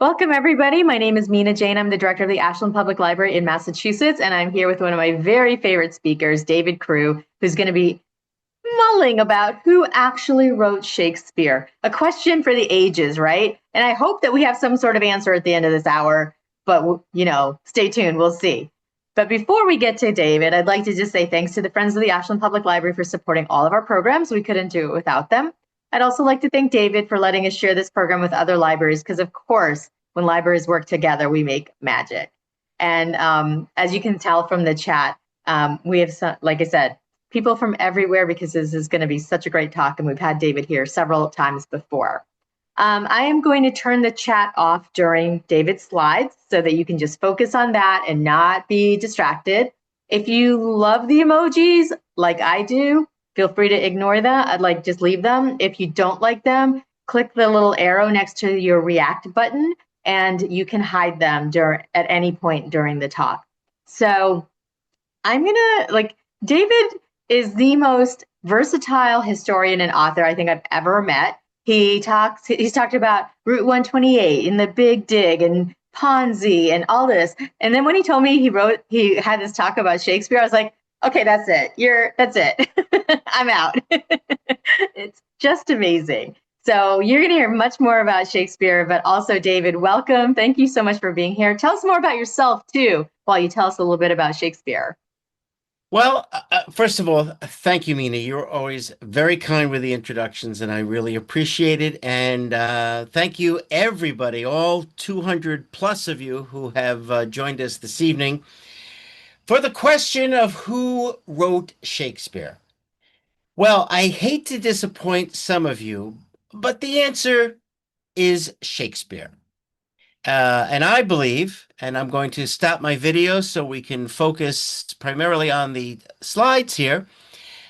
Welcome, everybody. My name is Mina Jane. I'm the director of the Ashland Public Library in Massachusetts, and I'm here with one of my very favorite speakers, David Kruh, who's going to be mulling about who actually wrote Shakespeare. A question for the ages, right? And I hope that we have some sort of answer at the end of this hour, but, stay tuned. We'll see. But before we get to David, I'd like to just say thanks to the Friends of the Ashland Public Library for supporting all of our programs. We couldn't do it without them. I'd also like to thank David for letting us share this program with other libraries, because of course, when libraries work together, we make magic. And as you can tell from the chat, we have, some, like I said, people from everywhere, because this is going to be such a great talk, and we've had David here several times before. I am going to turn the chat off during David's slides so that you can just focus on that and not be distracted. If you love the emojis like I do, feel free to ignore them. I'd like just leave them. If you don't like them, click the little arrow next to your react button and you can hide them at any point during the talk. So I'm gonna, David is the most versatile historian and author I think I've ever met. He's talked about Route 128 and the Big Dig and Ponzi and all this. And then when he told me he had this talk about Shakespeare, I was like, okay, that's it. That's it. I'm out. It's just amazing. So you're going to hear much more about Shakespeare, but also David, welcome. Thank you so much for being here. Tell us more about yourself too, while you tell us a little bit about Shakespeare. Well, first of all, thank you, Mina. You're always very kind with the introductions, and I really appreciate it. And thank you, everybody, all 200 plus of you who have joined us this evening for the question of who wrote Shakespeare. Well, I hate to disappoint some of you, but the answer is Shakespeare. And I believe, and I'm going to stop my video so we can focus primarily on the slides here,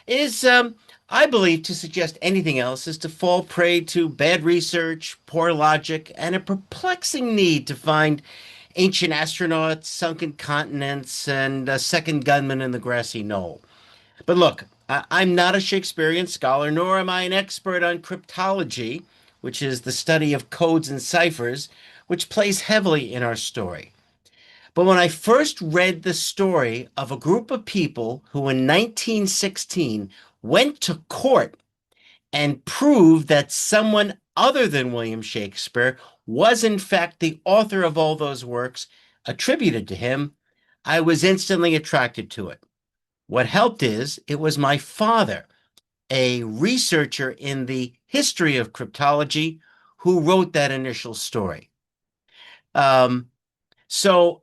I believe to suggest anything else is to fall prey to bad research, poor logic, and a perplexing need to find ancient astronauts, sunken continents, and a second gunman in the grassy knoll. But look, I'm not a Shakespearean scholar, nor am I an expert on cryptology, which is the study of codes and ciphers, which plays heavily in our story. But when I first read the story of a group of people who in 1916 went to court and proved that someone other than William Shakespeare was in fact the author of all those works attributed to him, I was instantly attracted to it. What helped is it was my father, a researcher in the history of cryptology, who wrote that initial story. So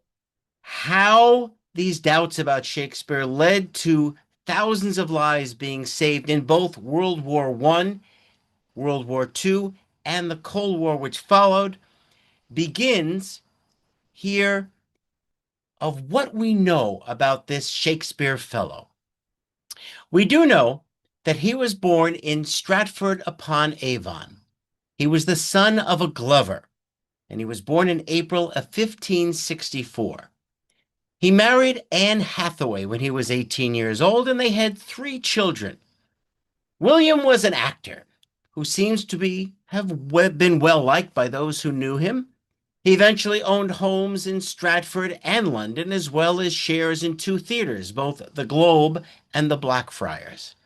how these doubts about Shakespeare led to thousands of lives being saved in both World War I, World War II, and the Cold War, which followed, begins here of what we know about this Shakespeare fellow. We do know that he was born in Stratford-upon-Avon. He was the son of a glover, and he was born in April of 1564. He married Anne Hathaway when he was 18 years old, and they had 3 children. William was an actor who seems to have been well liked by those who knew him. He eventually owned homes in Stratford and London, as well as shares in 2 theaters, both the Globe and the Blackfriars.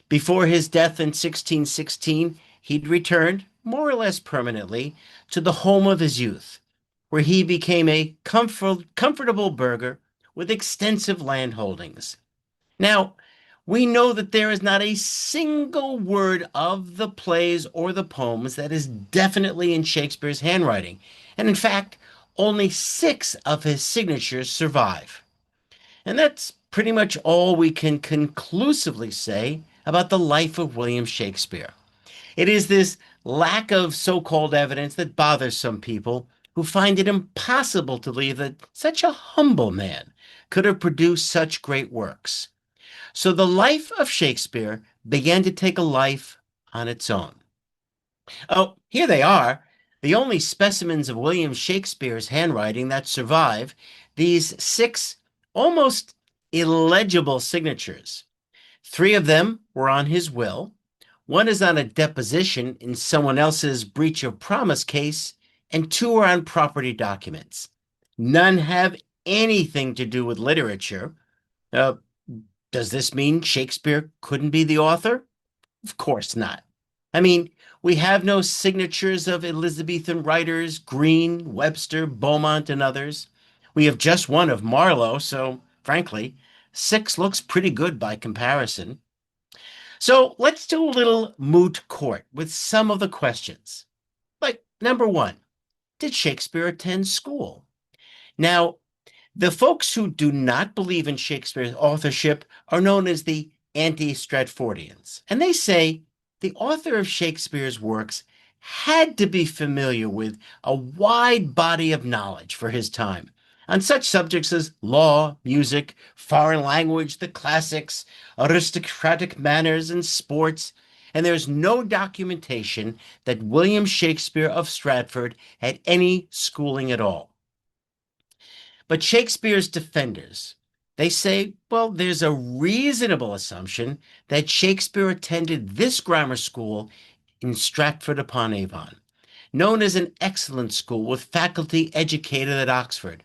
Before his death in 1616, he'd returned, more or less permanently, to the home of his youth, where he became a comfortable burgher with extensive land holdings. Now, we know that there is not a single word of the plays or the poems that is definitely in Shakespeare's handwriting, and in fact, only 6 of his signatures survive. And that's pretty much all we can conclusively say about the life of William Shakespeare. It is this lack of so-called evidence that bothers some people who find it impossible to believe that such a humble man could have produced such great works. So the life of Shakespeare began to take a life on its own. Oh, here they are, the only specimens of William Shakespeare's handwriting that survive, these 6 almost illegible signatures. 3 of them were on his will. One is on a deposition in someone else's breach of promise case, and two are on property documents. None have anything to do with literature. Uh, does this mean Shakespeare couldn't be the author? Of course not. I mean, we have no signatures of Elizabethan writers, Green, Webster, Beaumont, and others. We have just one of Marlowe, so frankly, six looks pretty good by comparison. So let's do a little moot court with some of the questions. Like, number one, did Shakespeare attend school? Now, the folks who do not believe in Shakespeare's authorship are known as the anti-Stratfordians, and they say the author of Shakespeare's works had to be familiar with a wide body of knowledge for his time on such subjects as law, music, foreign language, the classics, aristocratic manners, and sports. And there's no documentation that William Shakespeare of Stratford had any schooling at all. But Shakespeare's defenders, they say, well, there's a reasonable assumption that Shakespeare attended this grammar school in Stratford upon Avon, known as an excellent school with faculty educated at Oxford.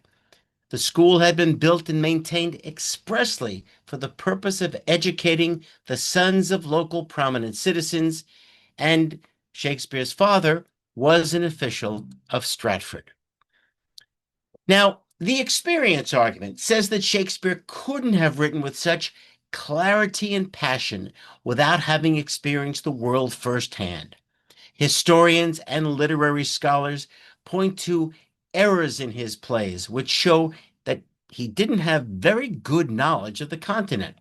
The school had been built and maintained expressly for the purpose of educating the sons of local prominent citizens, and Shakespeare's father was an official of Stratford. Now, the experience argument says that Shakespeare couldn't have written with such clarity and passion without having experienced the world firsthand. Historians and literary scholars point to errors in his plays, which show that he didn't have very good knowledge of the continent.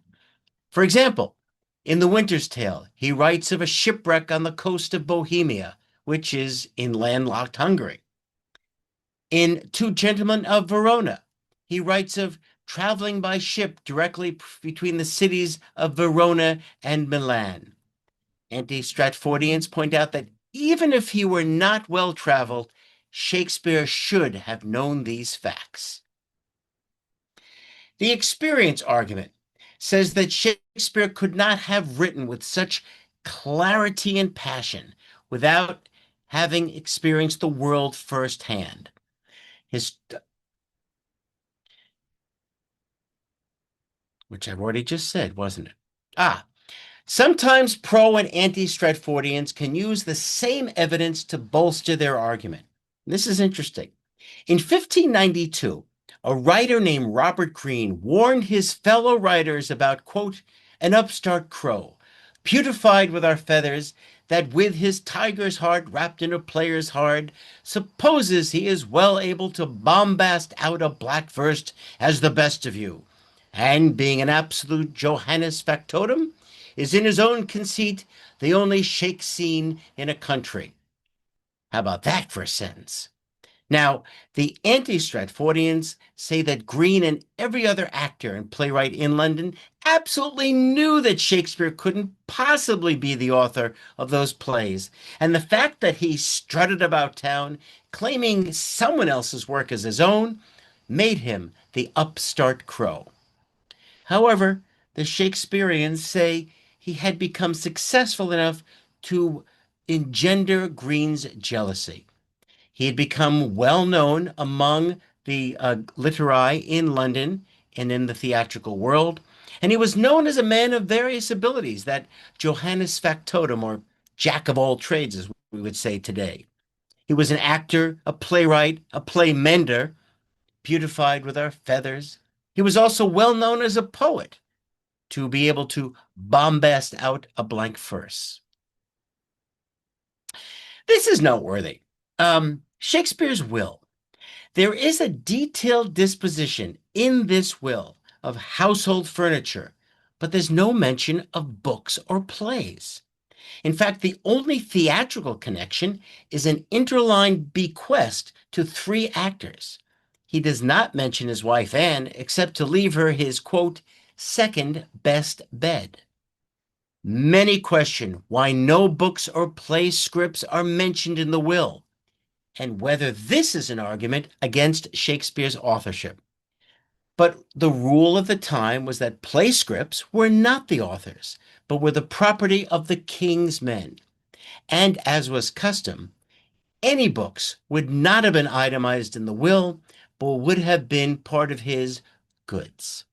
For example, in The Winter's Tale, he writes of a shipwreck on the coast of Bohemia, which is in landlocked Hungary. In Two Gentlemen of Verona, he writes of traveling by ship directly between the cities of Verona and Milan. Anti-Stratfordians point out that even if he were not well traveled, Shakespeare should have known these facts. The experience argument says that Shakespeare could not have written with such clarity and passion without having experienced the world firsthand. His, which I've already just said, wasn't it? Sometimes pro and anti-Stratfordians can use the same evidence to bolster their argument. This is interesting. In 1592, a writer named Robert Greene warned his fellow writers about, quote, an upstart crow, beautified with our feathers, that with his tiger's heart wrapped in a player's heart, supposes he is well able to bombast out a black verse as the best of you, and being an absolute Johannes factotum, is in his own conceit the only shake scene in a country. How about that for a sentence? Now, the anti-Stratfordians say that Greene and every other actor and playwright in London absolutely knew that Shakespeare couldn't possibly be the author of those plays, and the fact that he strutted about town claiming someone else's work as his own made him the upstart crow. However, the Shakespeareans say he had become successful enough to engender Greene's jealousy. He had become well known among the literati in London and in the theatrical world, and he was known as a man of various abilities, that Johannes factotum, or jack of all trades, as we would say today. He was an actor, a playwright, a play mender, beautified with our feathers. He was also well known as a poet, to be able to bombast out a blank verse. This is noteworthy. Shakespeare's will. There is a detailed disposition in this will of household furniture, but there's no mention of books or plays. In fact, the only theatrical connection is an interlined bequest to three actors. He does not mention his wife Anne, except to leave her his, quote, second best bed. Many question why no books or play scripts are mentioned in the will, and whether this is an argument against Shakespeare's authorship. But the rule of the time was that play scripts were not the authors, but were the property of the king's men. And as was custom, Any books would not have been itemized in the will, but would have been part of his goods.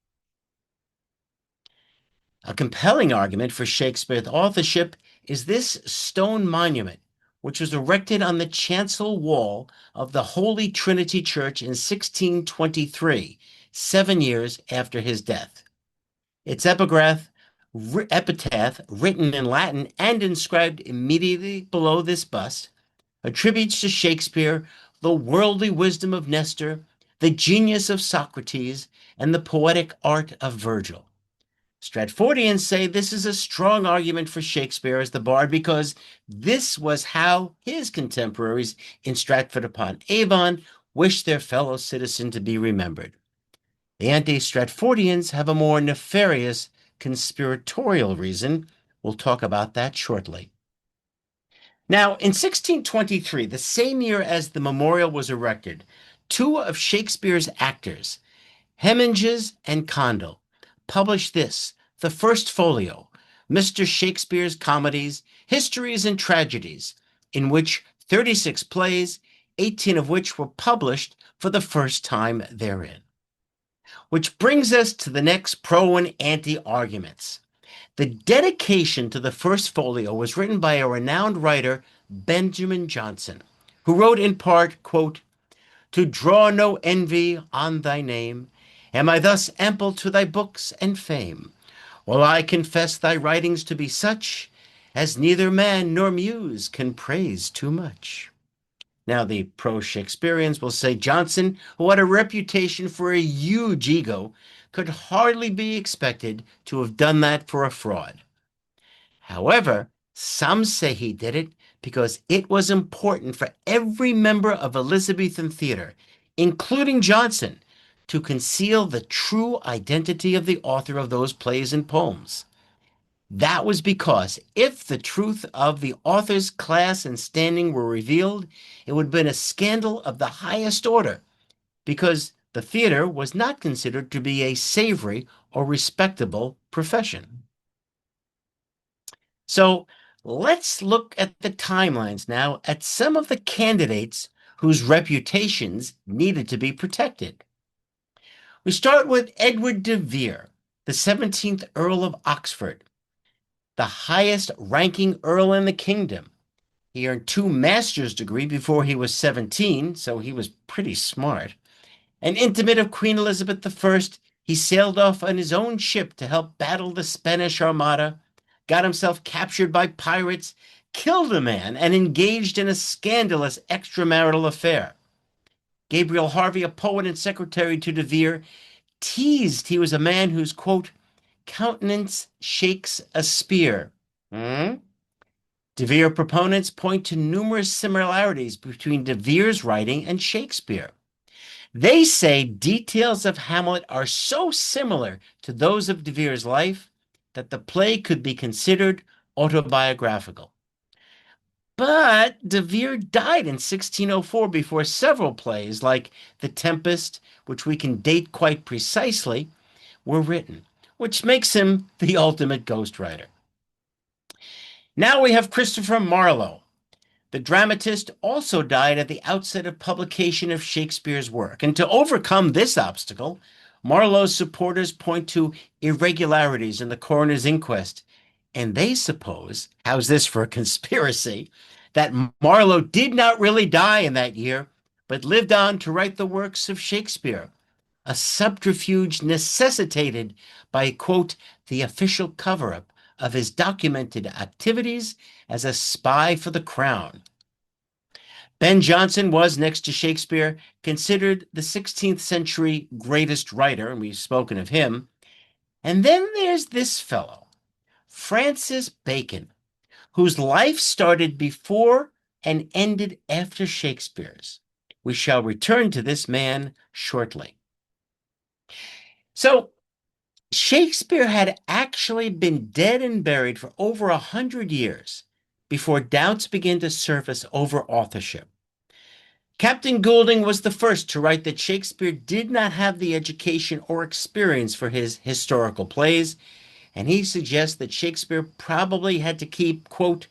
A compelling argument for Shakespeare's authorship is this stone monument, which was erected on the chancel wall of the Holy Trinity Church in 1623, 7 years after his death. Its epitaph, written in Latin and inscribed immediately below this bust, attributes to Shakespeare the worldly wisdom of Nestor, the genius of Socrates, and the poetic art of Virgil. Stratfordians say this is a strong argument for Shakespeare as the bard because this was how his contemporaries in Stratford-upon-Avon wished their fellow citizen to be remembered. The anti-Stratfordians have a more nefarious conspiratorial reason. We'll talk about that shortly. Now, in 1623, the same year as the memorial was erected, two of Shakespeare's actors, Heminges and Condell, published this, the first folio, Mr. Shakespeare's Comedies, Histories and Tragedies, in which 36 plays, 18 of which were published for the first time therein. Which brings us to the next pro and anti arguments. The dedication to the first folio was written by a renowned writer, Benjamin Jonson, who wrote in part, quote, "To draw no envy on thy name, am I thus ample to thy books and fame, while I confess thy writings to be such as neither man nor muse can praise too much." Now, the pro-Shakespeareans will say Jonson, who had a reputation for a huge ego, could hardly be expected to have done that for a fraud. However, some say he did it because it was important for every member of Elizabethan theater, including Jonson, to conceal the true identity of the author of those plays and poems. That was because if the truth of the author's class and standing were revealed, it would have been a scandal of the highest order, because the theater was not considered to be a savory or respectable profession. So let's look at the timelines now at some of the candidates whose reputations needed to be protected. We start with Edward de Vere, the 17th Earl of Oxford, the highest ranking earl in the kingdom. He earned 2 master's degrees before he was 17, so he was pretty smart. An intimate of Queen Elizabeth I, he sailed off on his own ship to help battle the Spanish Armada, got himself captured by pirates, killed a man, and engaged in a scandalous extramarital affair. Gabriel Harvey, a poet and secretary to de Vere, teased he was a man whose, quote, "countenance shakes a spear." De Vere proponents point to numerous similarities between de Vere's writing and Shakespeare. They say details of Hamlet are so similar to those of de Vere's life that the play could be considered autobiographical. But de Vere died in 1604 before several plays, like The Tempest, which we can date quite precisely, were written, which makes him the ultimate ghostwriter. Now we have Christopher Marlowe. The dramatist also died at the outset of publication of Shakespeare's work, and to overcome this obstacle, Marlowe's supporters point to irregularities in the coroner's inquest, and they suppose, how's this for a conspiracy, that Marlowe did not really die in that year, but lived on to write the works of Shakespeare, a subterfuge necessitated by, quote, "the official cover-up of his documented activities as a spy for the crown." Ben Jonson was, next to Shakespeare, considered the 16th century greatest writer, and we've spoken of him. And then there's this fellow, Francis Bacon, whose life started before and ended after Shakespeare's. We shall return to this man shortly. So, Shakespeare had actually been dead and buried for over 100 years before doubts began to surface over authorship. Captain Goulding was the first to write that Shakespeare did not have the education or experience for his historical plays, and he suggests that Shakespeare probably had to keep, quote,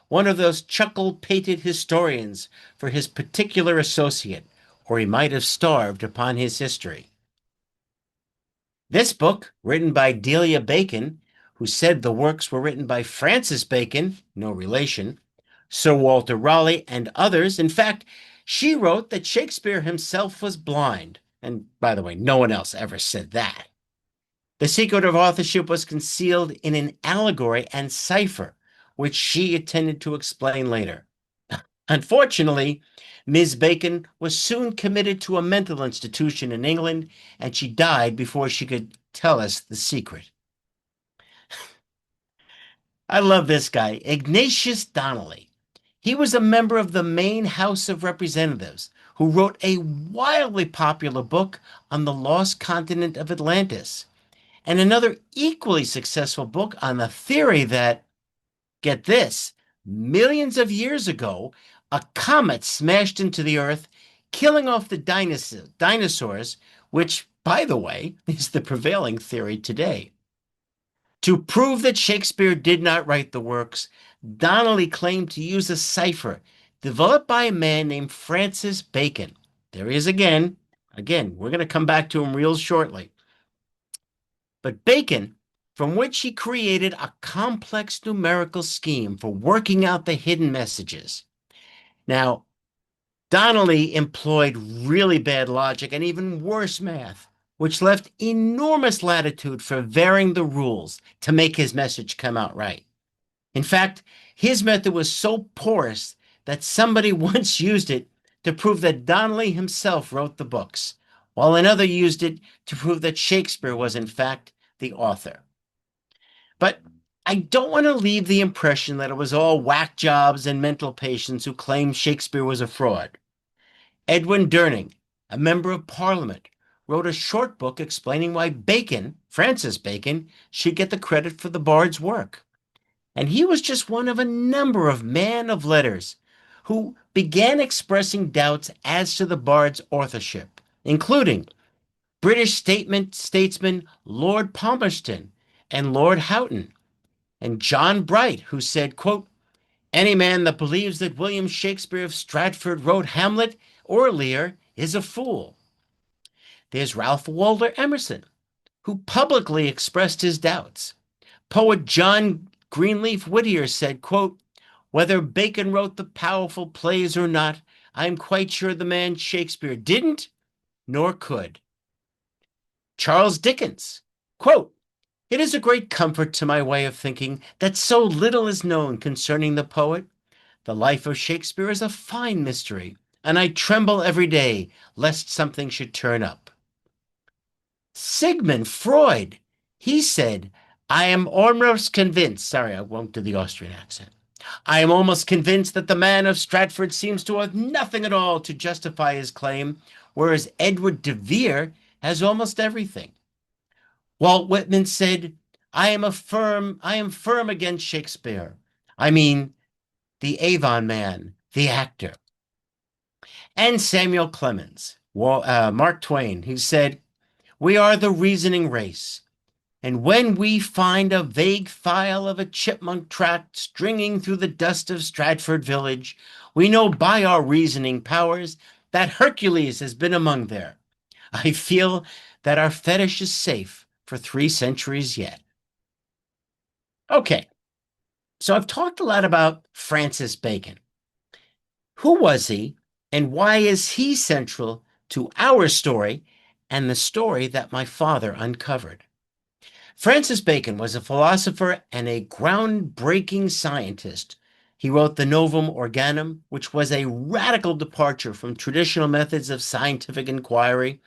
one of those chuckle-pated historians for his particular associate, or he might have starved upon his history. This book, written by Delia Bacon, who said the works were written by Francis Bacon, no relation, Sir Walter Raleigh, and others. In fact, she wrote that Shakespeare himself was blind. And by the way, no one else ever said that. The secret of authorship was concealed in an allegory and cipher, which she intended to explain later. Unfortunately, Ms. Bacon was soon committed to a mental institution in England, and she died before she could tell us the secret. I love this guy, Ignatius Donnelly. He was a member of the Maine House of Representatives who wrote a wildly popular book on the lost continent of Atlantis, and another equally successful book on the theory that, get this, millions of years ago, a comet smashed into the Earth, killing off the dinosaurs, which, by the way, is the prevailing theory today. To prove that Shakespeare did not write the works, Donnelly claimed to use a cipher developed by a man named Francis Bacon. There he is again. Again, we're going to come back to him real shortly. But Bacon, from which he created a complex numerical scheme for working out the hidden messages. Now, Donnelly employed really bad logic and even worse math, which left enormous latitude for varying the rules to make his message come out right. In fact, his method was so porous that somebody once used it to prove that Donnelly himself wrote the books, while another used it to prove that Shakespeare was, in fact, the author. But I don't want to leave the impression that it was all whack jobs and mental patients who claimed Shakespeare was a fraud. Edwin Durning, a member of Parliament, wrote a short book explaining why Bacon, Francis Bacon, should get the credit for the bard's work. And he was just one of a number of men of letters who began expressing doubts as to the bard's authorship, including British statesman Lord Palmerston and Lord Houghton, and John Bright, who said, quote, any man that believes that William Shakespeare of Stratford wrote Hamlet or Lear is a fool. There's Ralph Waldo Emerson, who publicly expressed his doubts. Poet John Greenleaf Whittier said, quote, whether Bacon wrote the powerful plays or not, I am quite sure the man Shakespeare didn't nor could. Charles Dickens, quote, it is a great comfort to my way of thinking that so little is known concerning the poet. The life of Shakespeare is a fine mystery, and I tremble every day lest something should turn up. Sigmund Freud, he said, I am almost convinced, sorry, I won't do the Austrian accent. I am almost convinced that the man of Stratford seems to have nothing at all to justify his claim, whereas Edward de Vere has almost everything. Walt Whitman said, I am firm against Shakespeare. I mean, the Avon man, the actor. And Samuel Clemens, Mark Twain, who said, we are the reasoning race. And when we find a vague file of a chipmunk track stringing through the dust of Stratford village, we know by our reasoning powers that Hercules has been among there. I feel that our fetish is safe for 3 centuries yet. Okay, so I've talked a lot about Francis Bacon. Who was he, and why is he central to our story and the story that my father uncovered? Francis Bacon was a philosopher and a groundbreaking scientist. He wrote the Novum Organum, which was a radical departure from traditional methods of scientific inquiry.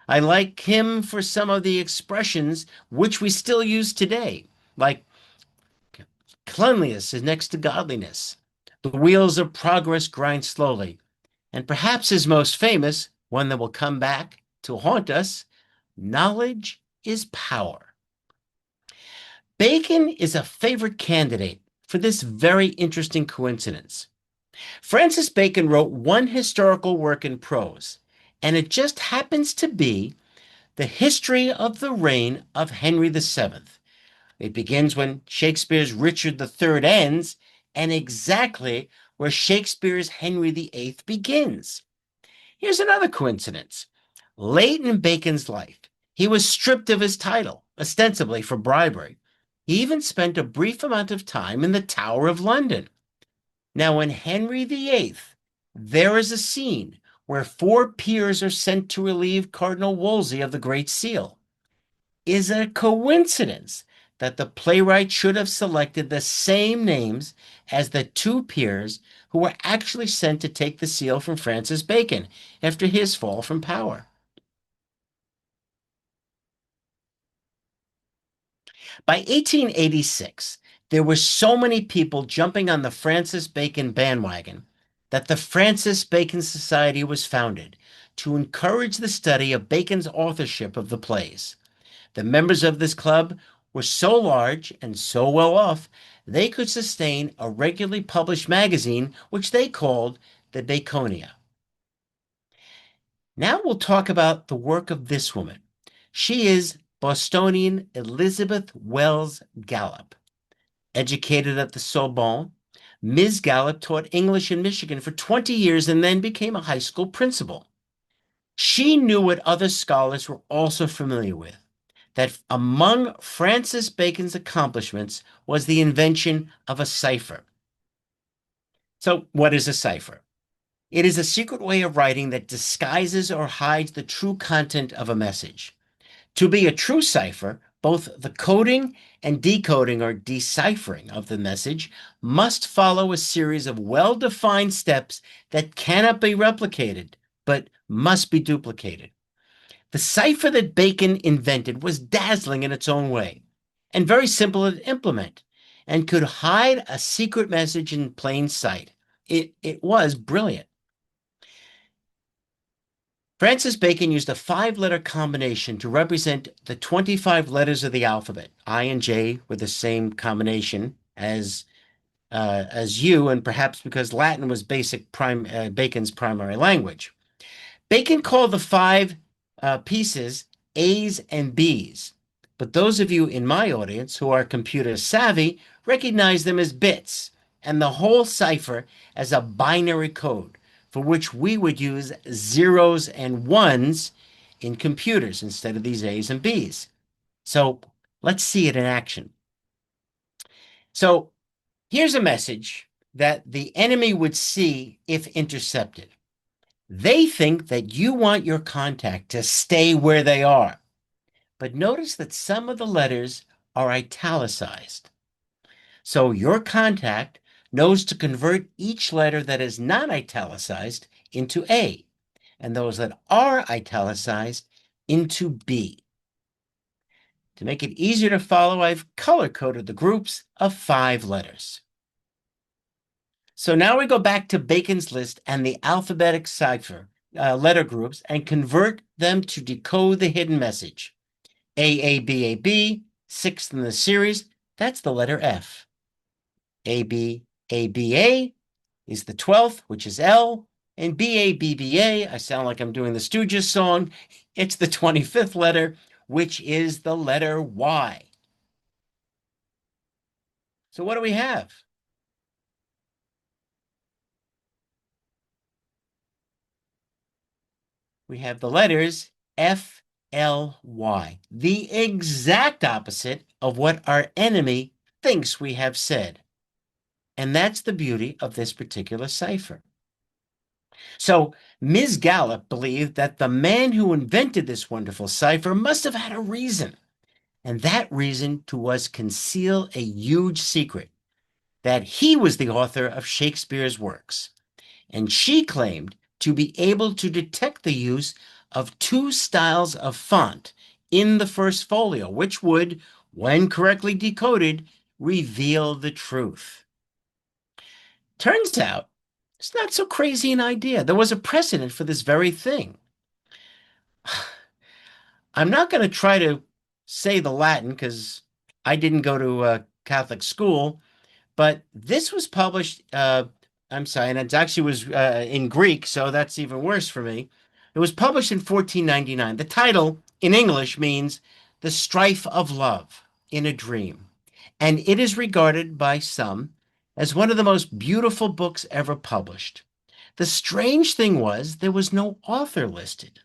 I like him for some of the expressions which we still use today, like cleanliness is next to godliness. The wheels of progress grind slowly. And perhaps his most famous, one that will come back to haunt us, knowledge is power. Bacon is a favorite candidate for this very interesting coincidence. Francis Bacon wrote one historical work in prose, and it just happens to be the history of the reign of Henry VII. It begins when Shakespeare's Richard III ends, and exactly where Shakespeare's Henry VIII begins. Here's another coincidence. Late in Bacon's life, he was stripped of his title, ostensibly for bribery. He even spent a brief amount of time in the Tower of London. Now, in Henry VIII, there is a scene where four peers are sent to relieve Cardinal Wolsey of the Great Seal. Is it a coincidence that the playwright should have selected the same names as the two peers who were actually sent to take the seal from Francis Bacon after his fall from power? By 1886, there were so many people jumping on the Francis Bacon bandwagon that the Francis Bacon Society was founded to encourage the study of Bacon's authorship of the plays. The members of this club were so large and so well off, they could sustain a regularly published magazine, which they called the Baconia. Now we'll talk about the work of this woman. She is Bostonian Elizabeth Wells Gallup. Educated at the Sorbonne, Ms. Gallup taught English in Michigan for 20 years and then became a high school principal. She knew what other scholars were also familiar with, that among Francis Bacon's accomplishments was the invention of a cipher. So, what is a cipher? It is a secret way of writing that disguises or hides the true content of a message. To be a true cipher, both the coding and decoding or deciphering of the message must follow a series of well-defined steps that cannot be replicated, but must be duplicated. The cipher that Bacon invented was dazzling in its own way and very simple to implement and could hide a secret message in plain sight. It was brilliant. Francis Bacon used a five-letter combination to represent the 25 letters of the alphabet. I and J were the same combination as U, and perhaps because Latin was Bacon's primary language. Bacon called the five pieces A's and B's, but those of you in my audience who are computer savvy recognize them as bits, and the whole cipher as a binary code, for which we would use zeros and ones in computers instead of these A's and B's. So let's see it in action. So here's a message that the enemy would see if intercepted. They think that you want your contact to stay where they are. But notice that some of the letters are italicized. So your contact knows to convert each letter that is not italicized into A, and those that are italicized into B. To make it easier to follow, I've color-coded the groups of 5 letters. So now we go back to Bacon's list and the alphabetic cipher letter groups and convert them to decode the hidden message. AABAB, sixth in the series, that's the letter F. ABABA is the 12th, which is L, and BABBA, I sound like I'm doing the Stooges song, it's the 25th letter, which is the letter Y. So what do we have? We have the letters F, L, Y, the exact opposite of what our enemy thinks we have said. And that's the beauty of this particular cipher. So Ms. Gallup believed that the man who invented this wonderful cipher must have had a reason. And that reason was conceal a huge secret, that he was the author of Shakespeare's works. And she claimed to be able to detect the use of 2 styles of font in the first folio, which would, when correctly decoded, reveal the truth. Turns out, it's not so crazy an idea. There was a precedent for this very thing. I'm not going to try to say the Latin because I didn't go to a Catholic school, but this was published, I'm sorry, and it actually was in Greek, so that's even worse for me. It was published in 1499. The title in English means The Strife of Love in a Dream, and it is regarded by some as one of the most beautiful books ever published. The strange thing was there was no author listed.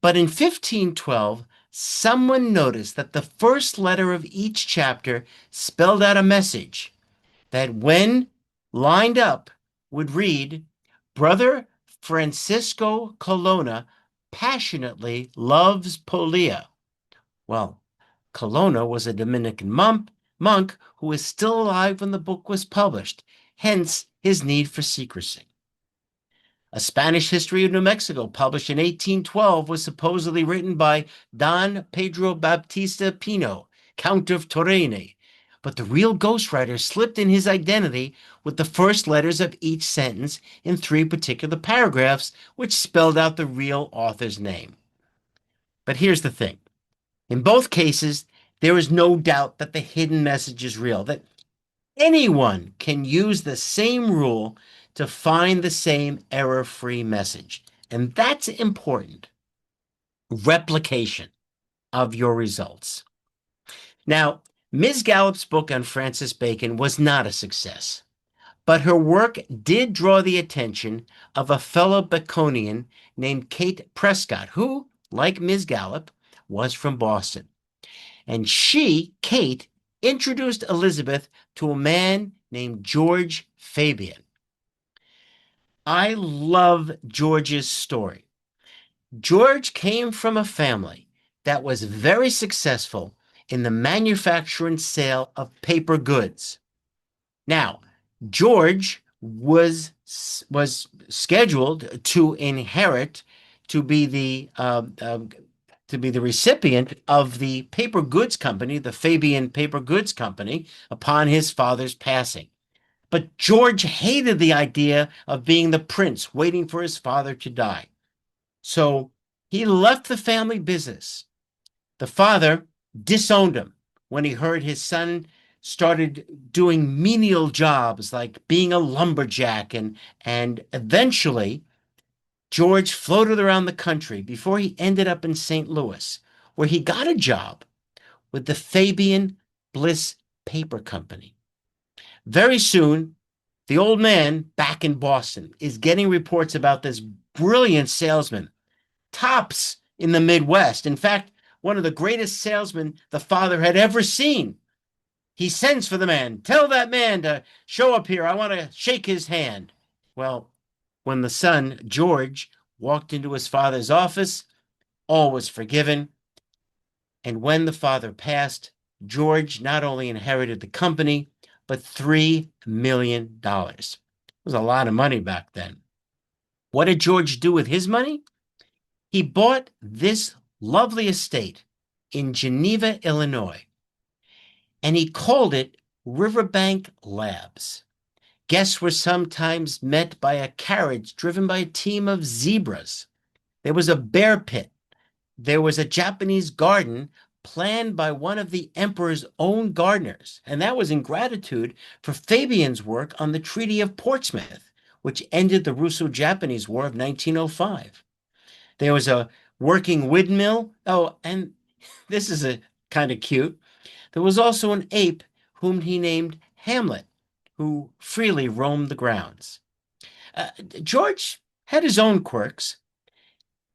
But in 1512, someone noticed that the first letter of each chapter spelled out a message that, when lined up, would read, Brother Francisco Colonna passionately loves Polia. Well, Colonna was a Dominican monk who was still alive when the book was published, hence his need for secrecy. A Spanish History of New Mexico, published in 1812, was supposedly written by Don Pedro Baptista Pino, Count of Torrene, but the real ghostwriter slipped in his identity with the first letters of each sentence in 3 particular paragraphs, which spelled out the real author's name. But here's the thing. In both cases, there is no doubt that the hidden message is real, that anyone can use the same rule to find the same error-free message. And that's important. Replication of your results. Now, Ms. Gallup's book on Francis Bacon was not a success, but her work did draw the attention of a fellow Baconian named Kate Prescott, who, like Ms. Gallup, was from Boston. And she, Kate, introduced Elizabeth to a man named George Fabian. I love George's story. George came from a family that was very successful in the manufacture and sale of paper goods. Now, George was scheduled to inherit, to be the recipient of the paper goods company, the Fabian Paper Goods Company, upon his father's passing. But George hated the idea of being the prince waiting for his father to die. So he left the family business. The father disowned him when he heard his son started doing menial jobs like being a lumberjack, and eventually George floated around the country before he ended up in St. Louis, where he got a job with the Fabian Bliss Paper Company. Very soon, the old man back in Boston is getting reports about this brilliant salesman, tops in the Midwest. In fact, one of the greatest salesmen the father had ever seen. He sends for the man. Tell that man to show up here. I want to shake his hand. Well, when the son, George, walked into his father's office, all was forgiven. And when the father passed, George not only inherited the company, but $3 million. It was a lot of money back then. What did George do with his money? He bought this lovely estate in Geneva, Illinois, and he called it Riverbank Labs. Guests were sometimes met by a carriage driven by a team of zebras. There was a bear pit. There was a Japanese garden planned by one of the emperor's own gardeners, and that was in gratitude for Fabian's work on the Treaty of Portsmouth, which ended the Russo-Japanese War of 1905. There was a working windmill. Oh, and this is a kind of cute. There was also an ape whom he named Hamlet, who freely roamed the grounds. George had his own quirks.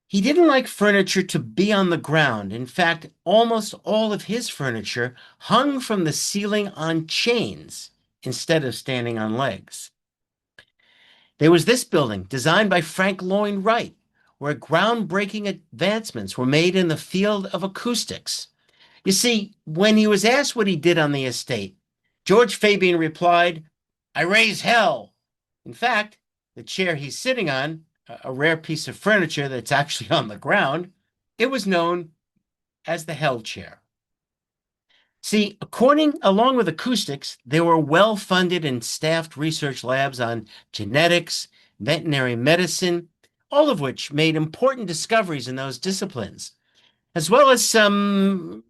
He didn't like furniture to be on the ground. In fact, almost all of his furniture hung from the ceiling on chains instead of standing on legs. There was this building, designed by Frank Lloyd Wright, where groundbreaking advancements were made in the field of acoustics. You see, when he was asked what he did on the estate, George Fabian replied, I raise hell. In fact, the chair he's sitting on, a rare piece of furniture that's actually on the ground, it was known as the hell chair. See, along with acoustics, there were well-funded and staffed research labs on genetics, veterinary medicine, all of which made important discoveries in those disciplines, as well as some,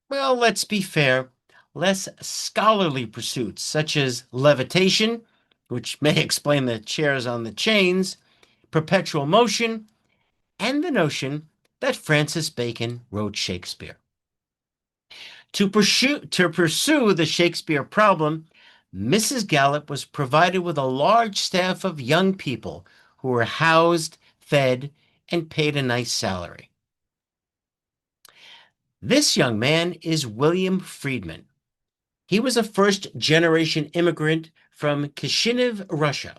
well, let's be fair, less scholarly pursuits, such as levitation, which may explain the chairs on the chains, perpetual motion, and the notion that Francis Bacon wrote Shakespeare. To pursue the Shakespeare problem, Mrs. Gallup was provided with a large staff of young people who were housed, fed, and paid a nice salary. This young man is William Friedman. He was a first-generation immigrant from Kishinev, Russia.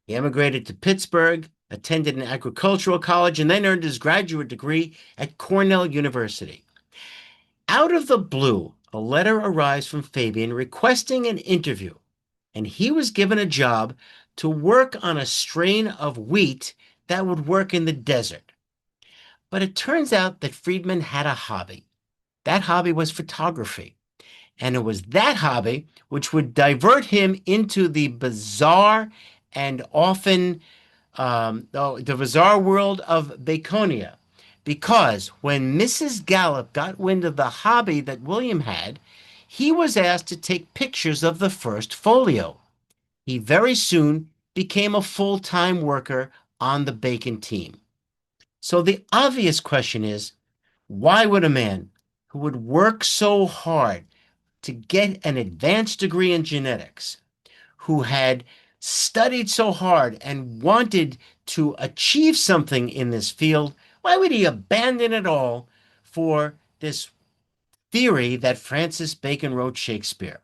He emigrated to Pittsburgh, attended an agricultural college, and then earned his graduate degree at Cornell University. Out of the blue, a letter arrives from Fabian requesting an interview, and he was given a job to work on a strain of wheat that would work in the desert. But it turns out that Friedman had a hobby. That hobby was photography. And it was that hobby which would divert him into the bizarre and often the bizarre world of Baconia. Because when Mrs. Gallup got wind of the hobby that William had, he was asked to take pictures of the first folio. He very soon became a full-time worker on the Bacon team. So the obvious question is, why would a man who would work so hard to get an advanced degree in genetics, who had studied so hard and wanted to achieve something in this field, why would he abandon it all for this theory that Francis Bacon wrote Shakespeare?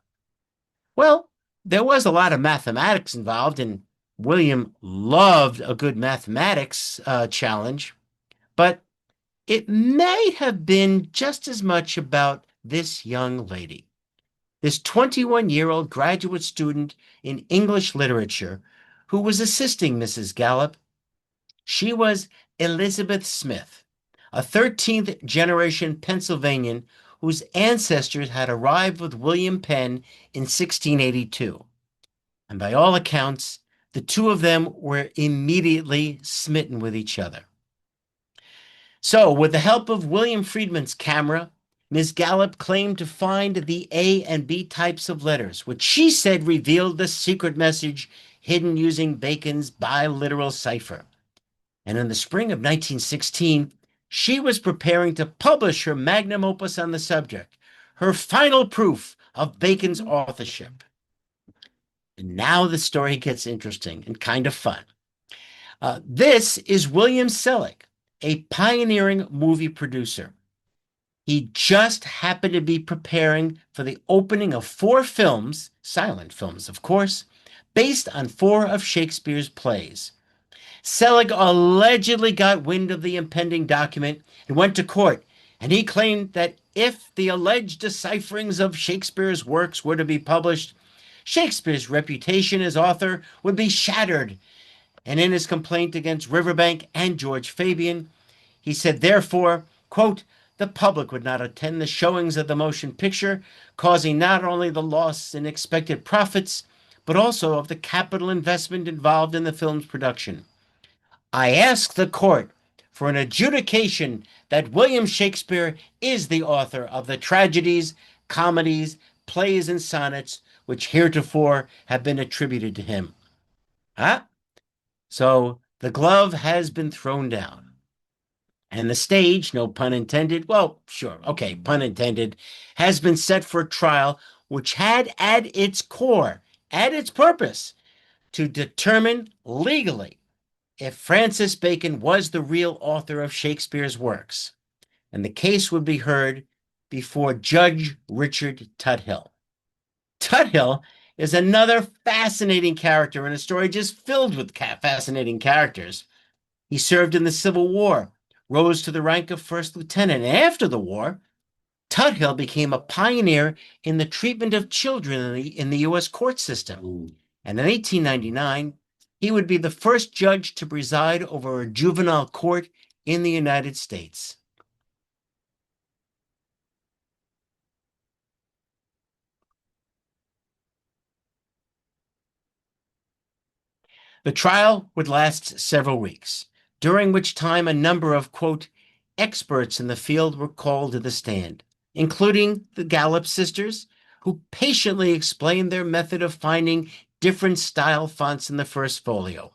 Well, there was a lot of mathematics involved, and William loved a good mathematics challenge, but it may have been just as much about this young lady. This 21-year-old graduate student in English literature who was assisting Mrs. Gallup. She was Elizabeth Smith, a 13th generation Pennsylvanian whose ancestors had arrived with William Penn in 1682. And by all accounts, the two of them were immediately smitten with each other. So, with the help of William Friedman's camera, Miss Gallup claimed to find the A and B types of letters, which she said revealed the secret message hidden using Bacon's biliteral cipher. And in the spring of 1916, she was preparing to publish her magnum opus on the subject, her final proof of Bacon's authorship. And now the story gets interesting and kind of fun. This is William Selig, a pioneering movie producer. He just happened to be preparing for the opening of 4 films, silent films, of course, based on 4 of Shakespeare's plays. Selig allegedly got wind of the impending document and went to court, and he claimed that if the alleged decipherings of Shakespeare's works were to be published, Shakespeare's reputation as author would be shattered. And in his complaint against Riverbank and George Fabian, he said, therefore, quote, the public would not attend the showings of the motion picture, causing not only the loss in expected profits, but also of the capital investment involved in the film's production. I ask the court for an adjudication that William Shakespeare is the author of the tragedies, comedies, plays, and sonnets which heretofore have been attributed to him. So the glove has been thrown down. And the stage, no pun intended, well, sure, okay, pun intended, has been set for trial, which had at its core, at its purpose, to determine legally if Francis Bacon was the real author of Shakespeare's works. And the case would be heard before Judge Richard Tuthill. Tuthill is another fascinating character in a story just filled with fascinating characters. He served in the Civil War, rose to the rank of first lieutenant, and after the war, Tuthill became a pioneer in the treatment of children in the U.S. court system. And in 1899, he would be the first judge to preside over a juvenile court in the United States. The trial would last several weeks, during which time a number of, quote, experts in the field were called to the stand, including the Gallup sisters, who patiently explained their method of finding different style fonts in the first folio.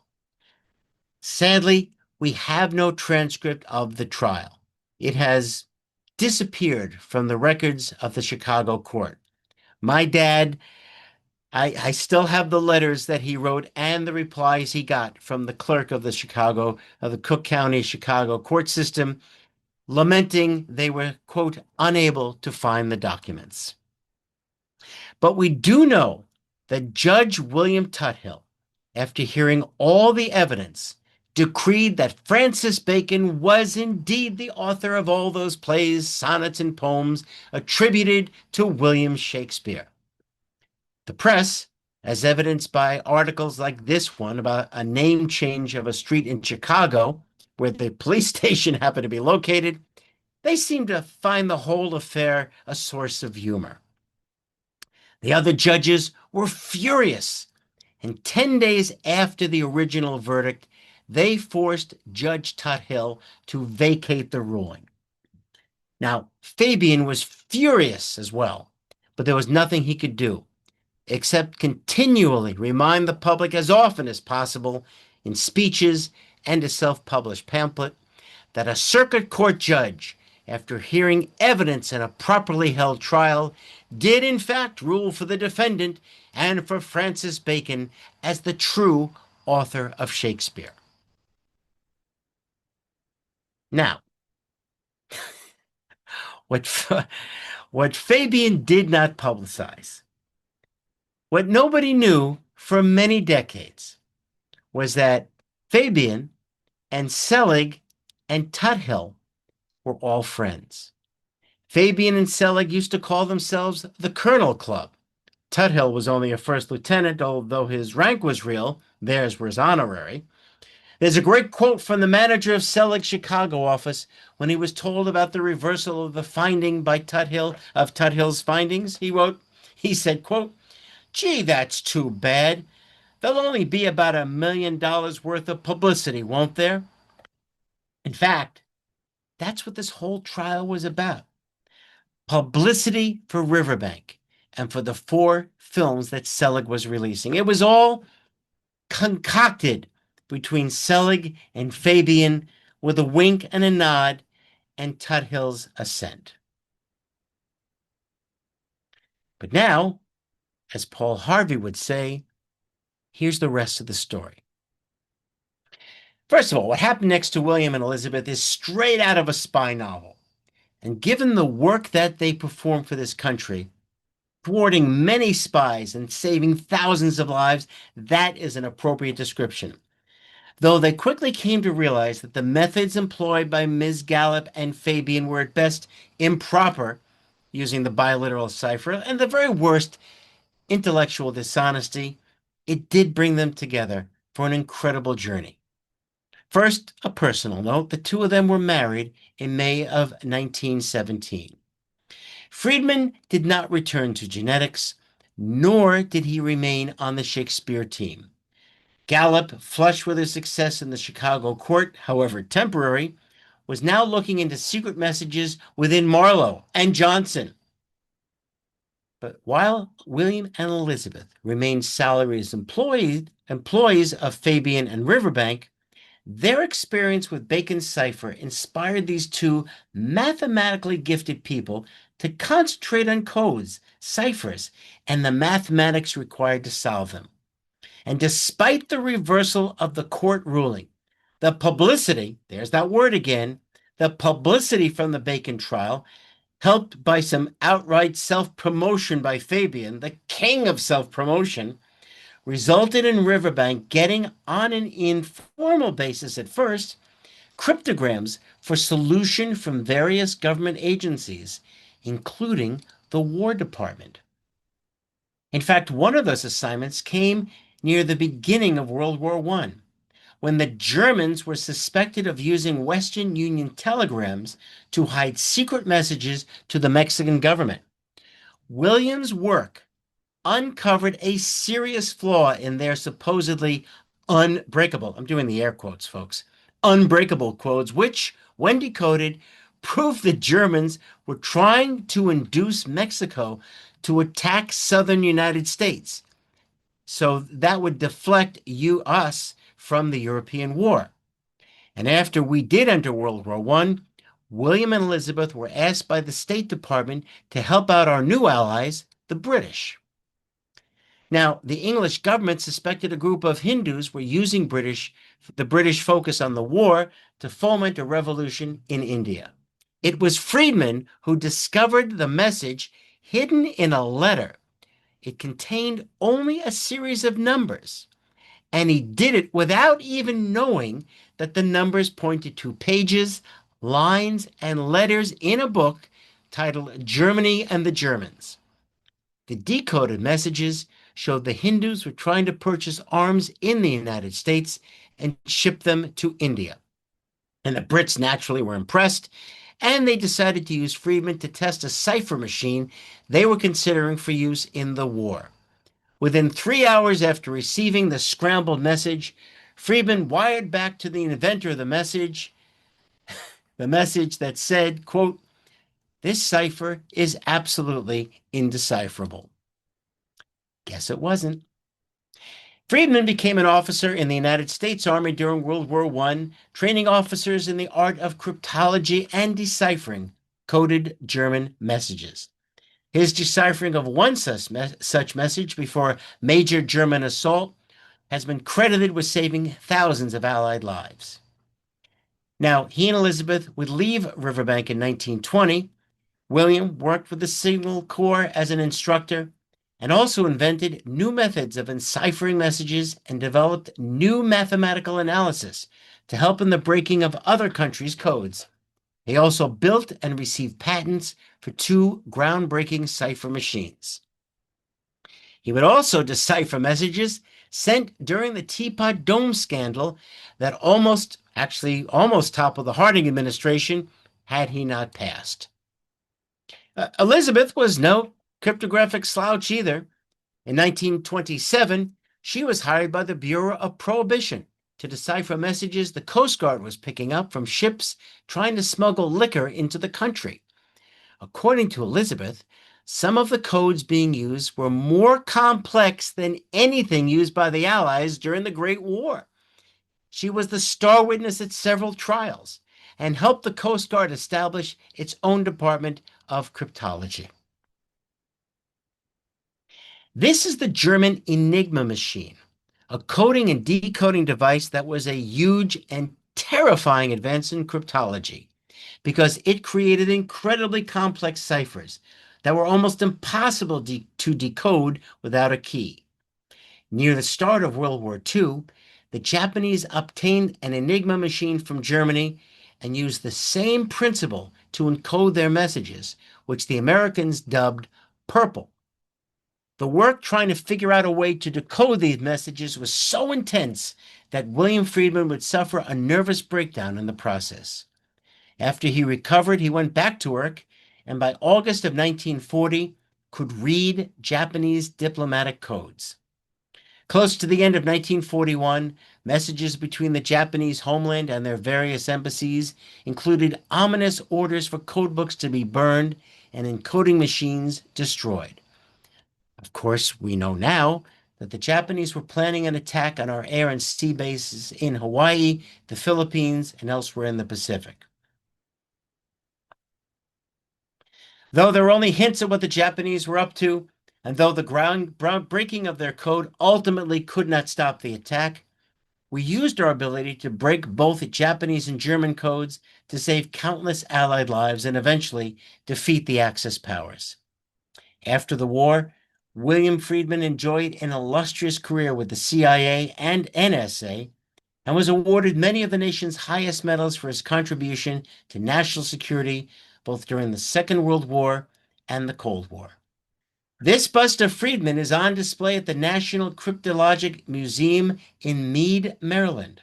Sadly, we have no transcript of the trial. It has disappeared from the records of the Chicago court. My dad I still have the letters that he wrote and the replies he got from the clerk of the Cook County, Chicago court system, lamenting they were, quote, unable to find the documents. But we do know that Judge William Tuthill, after hearing all the evidence, decreed that Francis Bacon was indeed the author of all those plays, sonnets, and poems attributed to William Shakespeare. The press, as evidenced by articles like this one about a name change of a street in Chicago, where the police station happened to be located, they seem to find the whole affair a source of humor. The other judges were furious, and 10 days after the original verdict, they forced Judge Tuthill to vacate the ruling. Now, Fabian was furious as well, but there was nothing he could do except continually remind the public as often as possible in speeches and a self-published pamphlet that a circuit court judge, after hearing evidence in a properly held trial, did in fact rule for the defendant and for Francis Bacon as the true author of Shakespeare. Now, what Fabian did not publicize, what nobody knew for many decades, was that Fabian and Selig and Tuthill were all friends. Fabian and Selig used to call themselves the Colonel Club. Tuthill was only a first lieutenant, although his rank was real. Theirs was honorary. There's a great quote from the manager of Selig's Chicago office when he was told about the reversal of the finding by Tuthill of Tuthill's findings. He said, quote, "Gee, that's too bad. There'll only be about $1 million worth of publicity, won't there?" In fact, that's what this whole trial was about. Publicity for Riverbank and for the 4 films that Selig was releasing. It was all concocted between Selig and Fabian with a wink and a nod and Tuthill's assent. But now, as Paul Harvey would say, here's the rest of the story. First of all, what happened next to William and Elizabeth is straight out of a spy novel. And given the work that they performed for this country, thwarting many spies and saving thousands of lives, that is an appropriate description. Though they quickly came to realize that the methods employed by Ms. Gallup and Fabian were at best improper, using the biliteral cipher, and the very worst, intellectual dishonesty, it did bring them together for an incredible journey. First, a personal note. The 2 of them were married in May of 1917. Friedman did not return to genetics, nor did he remain on the Shakespeare team. Gallup, flushed with his success in the Chicago court, however temporary, was now looking into secret messages within Marlowe and Johnson. But while William and Elizabeth remained salaried employees of Fabian and Riverbank, their experience with Bacon's cipher inspired these 2 mathematically gifted people to concentrate on codes, ciphers, and the mathematics required to solve them. And despite the reversal of the court ruling, the publicity, there's that word again, the publicity from the Bacon trial, helped by some outright self-promotion by Fabian, the king of self-promotion, resulted in Riverbank getting, on an informal basis at first, cryptograms for solution from various government agencies, including the War Department. In fact, one of those assignments came near the beginning of World War I, when the Germans were suspected of using Western Union telegrams to hide secret messages to the Mexican government. William's work uncovered a serious flaw in their supposedly unbreakable, I'm doing the air quotes, folks, unbreakable codes, which, when decoded, proved the Germans were trying to induce Mexico to attack southern United States. So that would deflect us from the European war. And after we did enter World War I, William and Elizabeth were asked by the State Department to help out our new allies, the British. Now, the English government suspected a group of Hindus were using the British focus on the war to foment a revolution in India. It was Friedman who discovered the message hidden in a letter. It contained only a series of numbers, and he did it without even knowing that the numbers pointed to pages, lines, and letters in a book titled Germany and the Germans. The decoded messages showed the Hindus were trying to purchase arms in the United States and ship them to India. And the Brits naturally were impressed, and they decided to use Friedman to test a cipher machine they were considering for use in the war. Within 3 hours after receiving the scrambled message, Friedman wired back to the inventor of the message that said, quote, "This cipher is absolutely indecipherable." Guess it wasn't. Friedman became an officer in the United States Army during World War I, training officers in the art of cryptology and deciphering coded German messages. His deciphering of one such message before a major German assault has been credited with saving thousands of Allied lives. Now, he and Elizabeth would leave Riverbank in 1920. William worked with the Signal Corps as an instructor and also invented new methods of enciphering messages and developed new mathematical analysis to help in the breaking of other countries' codes. He also built and received patents for two groundbreaking cipher machines. He would also decipher messages sent during the Teapot Dome scandal that almost toppled the Harding administration had he not passed. Elizabeth was no cryptographic slouch either. In 1927, she was hired by the Bureau of Prohibition to decipher messages the Coast Guard was picking up from ships trying to smuggle liquor into the country. According to Elizabeth, some of the codes being used were more complex than anything used by the Allies during the Great War. She was the star witness at several trials and helped the Coast Guard establish its own department of cryptology. This is the German Enigma machine, a coding and decoding device that was a huge and terrifying advance in cryptology because it created incredibly complex ciphers that were almost impossible to decode without a key. Near the start of World War II, the Japanese obtained an Enigma machine from Germany and used the same principle to encode their messages, which the Americans dubbed purple. The work trying to figure out a way to decode these messages was so intense that William Friedman would suffer a nervous breakdown in the process. After he recovered, he went back to work, and by August of 1940, could read Japanese diplomatic codes. Close to the end of 1941, messages between the Japanese homeland and their various embassies included ominous orders for codebooks to be burned and encoding machines destroyed. Of course, we know now that the Japanese were planning an attack on our air and sea bases in Hawaii, the Philippines, and elsewhere in the Pacific. Though there were only hints at what the Japanese were up to, and though the groundbreaking of their code ultimately could not stop the attack, we used our ability to break both Japanese and German codes to save countless Allied lives and eventually defeat the Axis powers. After the war, William Friedman enjoyed an illustrious career with the CIA and NSA and was awarded many of the nation's highest medals for his contribution to national security both during the Second World War and the Cold War. This bust of Friedman is on display at the National Cryptologic Museum in Mead, Maryland,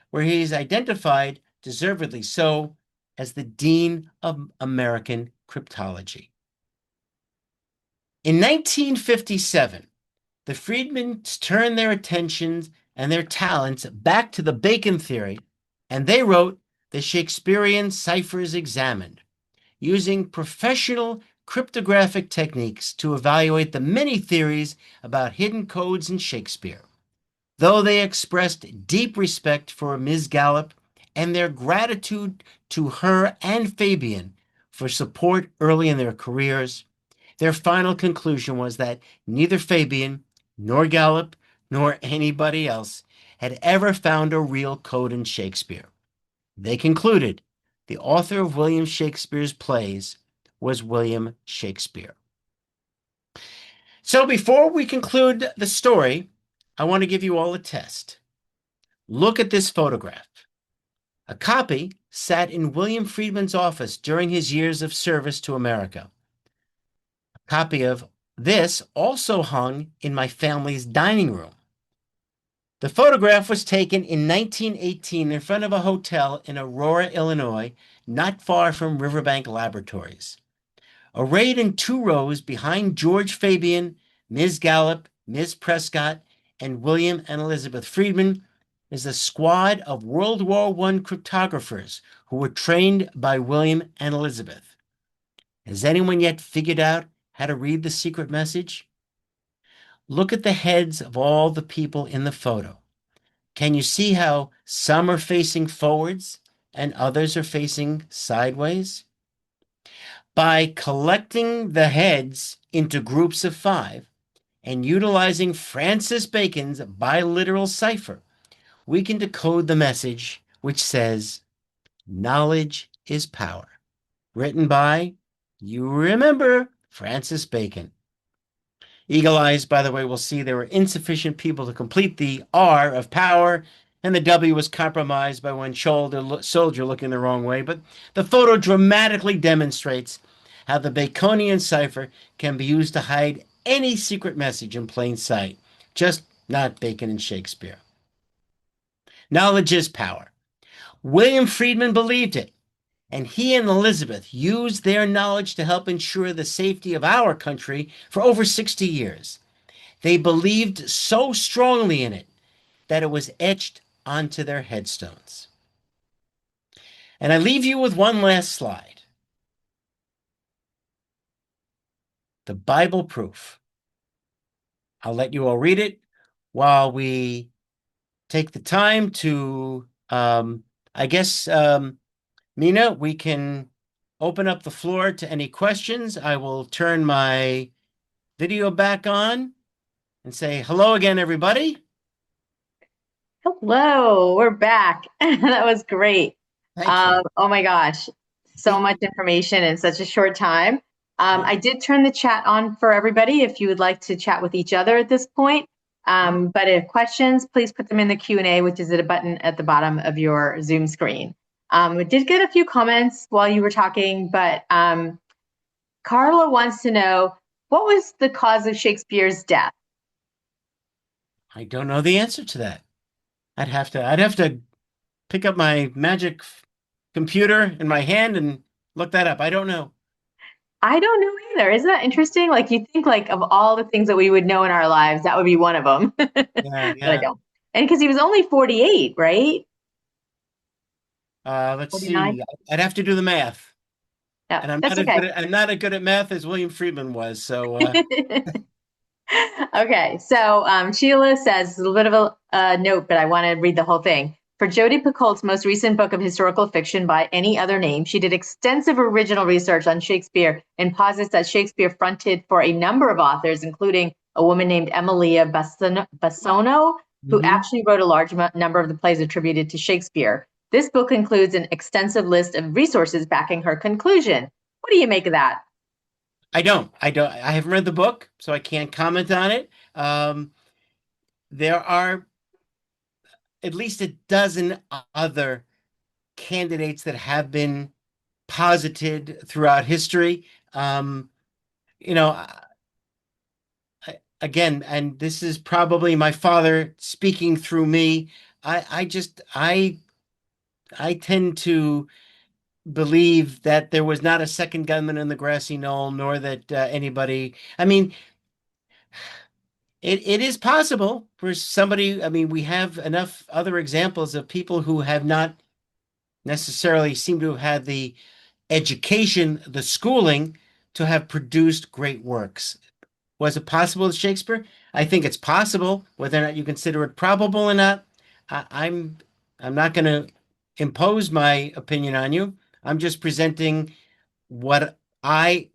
where he is identified, deservedly so, as the Dean of American Cryptology. In 1957, the Friedmans turned their attentions and their talents back to the Bacon theory, and they wrote the Shakespearean Ciphers Examined, using professional cryptographic techniques to evaluate the many theories about hidden codes in Shakespeare. Though they expressed deep respect for Ms. Gallup and their gratitude to her and Fabian for support early in their careers, their final conclusion was that neither Fabian nor Gallup, nor anybody else had ever found a real code in Shakespeare. They concluded the author of William Shakespeare's plays was William Shakespeare. So before we conclude the story, I want to give you all a test. Look at this photograph. A copy sat in William Friedman's office during his years of service to America. A copy of this also hung in my family's dining room. The photograph was taken in 1918 in front of a hotel in Aurora, Illinois, not far from Riverbank Laboratories. Arrayed in two rows behind George Fabian, Ms. Gallup, Ms. Prescott, and William and Elizabeth Friedman is a squad of World War I cryptographers who were trained by William and Elizabeth. Has anyone yet figured out how to read the secret message? Look at the heads of all the people in the photo. Can you see how some are facing forwards and others are facing sideways? By collecting the heads into groups of 5 and utilizing Francis Bacon's biliteral cipher, we can decode the message which says, knowledge is power. Written by, you remember, Francis Bacon. Eagle eyes, by the way, will see there were insufficient people to complete the R of power, and the W was compromised by one soldier looking the wrong way. But the photo dramatically demonstrates how the Baconian cipher can be used to hide any secret message in plain sight, just not Bacon and Shakespeare. Knowledge is power. William Friedman believed it, and he and Elizabeth used their knowledge to help ensure the safety of our country for over 60 years. They believed so strongly in it that it was etched onto their headstones. And I leave you with one last slide. The Bible proof. I'll let you all read it while we take the time to, I guess, Mina, we can open up the floor to any questions. I will turn my video back on and say hello again, everybody. Hello, we're back. That was great. Thank you. Oh my gosh, so much information in such a short time. I did turn the chat on for everybody if you would like to chat with each other at this point. But if questions, please put them in the Q&A, which is at a button at the bottom of your Zoom screen. We did get a few comments while you were talking, but Carla wants to know, what was the cause of Shakespeare's death? I don't know the answer to that. I'd have to pick up my magic computer in my hand and look that up. I don't know. I don't know either. Isn't that interesting? Like you think like of all the things that we would know in our lives, that would be one of them. Yeah, But I yeah. don't. And because he was only 48, right? Let's 49? see. I'd have to do the math, Yeah, and that's okay. I'm not as good at math as William Friedman was. So Okay, so Sheila says, a little bit of a note, but I want to read the whole thing. For Jodi Picoult's most recent book of historical fiction by any other name, she did extensive original research on Shakespeare and posits that Shakespeare fronted for a number of authors, including a woman named Emilia Bassono, who Mhm. actually wrote a large number of the plays attributed to Shakespeare. This book includes an extensive list of resources backing her conclusion. What do you make of that? I haven't read the book, so I can't comment on it. There are at least a dozen other candidates that have been posited throughout history. Um, you know, again, and this is probably my father speaking through me. I just, I tend to believe that there was not a second gunman in the grassy knoll, nor that anybody. I mean, it is possible for somebody. I mean, we have enough other examples of people who have not necessarily seem to have had the education, the schooling to have produced great works. Was it possible with Shakespeare? I think it's possible. Whether or not you consider it probable or not, I, I'm I'm not going to impose my opinion on you. I'm just presenting what I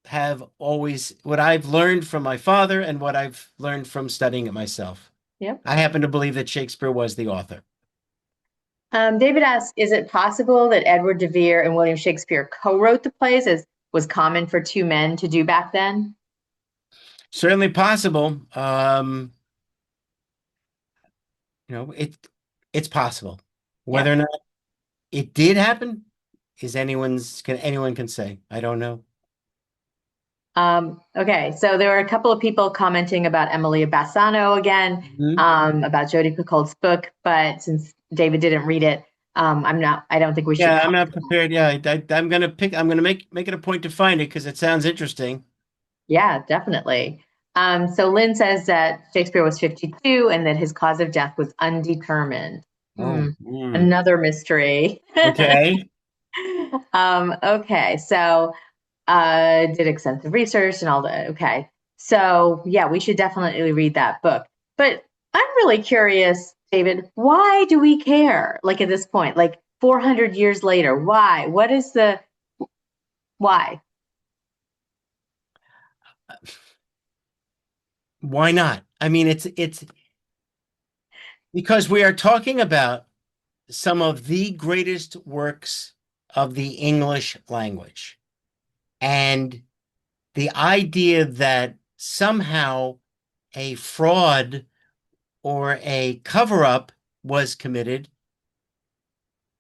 have always what I've learned from my father and what I've learned from studying it myself. Yep. I happen to believe that Shakespeare was the author. David asks, is it possible that Edward de Vere and William Shakespeare co-wrote the plays as was common for two men to do back then? Certainly possible. It's possible. Yeah. Whether or not it did happen is anyone can say. I don't know. Okay, so there were a couple of people commenting about Emily Bassano again, Mhm. about Jodi Picoult's book, but since David didn't read it, I don't think we should Yeah, I'm comment. not prepared. Yeah, I'm gonna make it a point to find it because it sounds interesting. Yeah, definitely. So Lynn says that Shakespeare was 52 and that his cause of death was undetermined. Oh, Another mystery. okay. Okay, so did extensive research and all that. Okay. So, yeah, we should definitely read that book. But I'm really curious, David, why do we care? Like at this point, like 400 years later, why? What is the why? Why not? I mean, it's because we are talking about some of the greatest works of the English language. And the idea that somehow a fraud or a cover-up was committed,